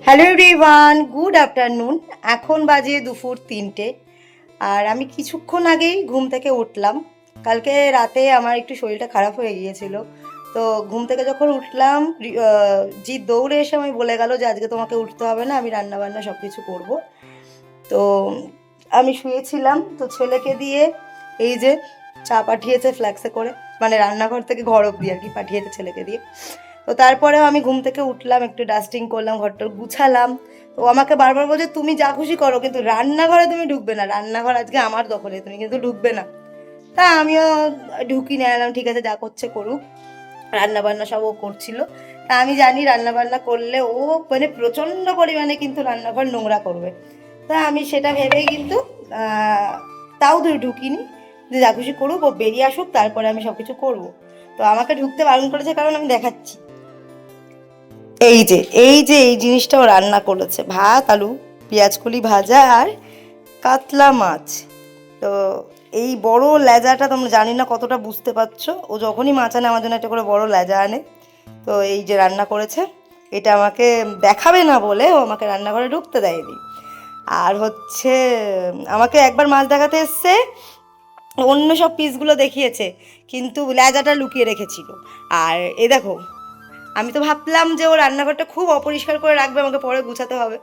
Hello everyone, good afternoon. এখন বাজে দুপুর 3টে। আর আমি কিছুক্ষণ আগেই ঘুম থেকে উঠলাম। কালকে রাতে আমার একটু শরীরটা খারাপ হয়ে গিয়েছিল। তো ঘুম থেকে যখন উঠলাম, জিৎ দৌড়ে এসে আমি বলে গেল যে আজকে তোমাকে উঠতে হবে না, আমি রান্না বান্না সব কিছু করবো। তো আমি শুয়েছিলাম, তো ছেলেকে দিয়ে এই যে চা পাঠিয়েছে ফ্ল্যাক্সে করে, মানে রান্নাঘর থেকে ঘর অব্দি আর কি পাঠিয়েছে ছেলেকে দিয়ে। তো তারপরেও আমি ঘুম থেকে উঠলাম, একটু ডাস্টিং করলাম, ঘরটা গুছালাম। তো আমাকে বারবার বলছে তুমি যা খুশি করো, কিন্তু রান্নাঘরে তুমি ঢুকবে না, রান্নাঘর আজকে আমার দখলে, তুমি কিন্তু ঢুকবে না। তা আমিও ঢুকি না, এলাম ঠিক আছে যা করছে করুক। রান্না বান্না সব ও করছিল। তা আমি জানি রান্না বান্না করলে ও মানে প্রচণ্ড পরিমাণে কিন্তু রান্নাঘর নোংরা করবে। তা আমি সেটা ভেবেই কিন্তু আহ, তাও ঢুকিনি, যে যা খুশি করুক, ও বেরিয়ে আসুক তারপরে আমি সব কিছু করবো। তো আমাকে ঢুকতে বারণ করেছে কারণ আমি দেখাচ্ছি, এই যে এই জিনিসটাও রান্না করেছে, ভাত আলু পেঁয়াজকলি ভাজা আর কাতলা মাছ। তো এই বড় লেজাটা তোমরা জানি না কতটা বুঝতে পারছো, ও যখনই মাছ আনে আমার জন্য একটা করে বড় লেজা আনে। তো এই যে রান্না করেছে, এটা আমাকে দেখাবে না বলে ও আমাকে রান্নাঘরে ঢুকতে দেয়নি। আর হচ্ছে আমাকে একবার মাছ দেখাতে এসছে, অন্য সব পিসগুলো দেখিয়েছে, কিন্তু লেজাটা লুকিয়ে রেখেছিল। আর এ দেখো, আমি তো ভাবলাম যে ও রান্নাঘরটা খুব অপরিষ্কার করে রাখবে, আমাকে পরে গুছাতে হবে।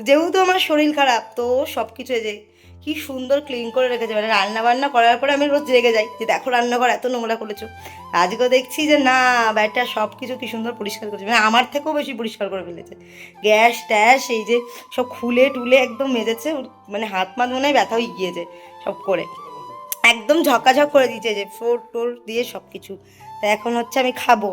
যেহেতু আমার শরীর খারাপ, তো সব কিছু এই যে কি সুন্দর ক্লিন করে রেখেছে, মানে রান্না বান্না করার পরে আমি রোজ রেগে যাই যে দেখো রান্নাঘর এত নোংরা করেছো। আজকেও দেখছি যে না, ব্যাটা সব কিছু কি সুন্দর পরিষ্কার করেছে, মানে আমার থেকেও বেশি পরিষ্কার করে ফেলেছে। গ্যাস ট্যাস এই যে সব খুলে টুলে একদম মেজেছে, মানে হাত মাত মনে হয় ব্যথা হয়ে গিয়েছে সব করে, একদম ঝকাঝক করে দিয়েছে যে ফ্লোর টোর দিয়ে সব কিছু। তা এখন হচ্ছে আমি খাবো।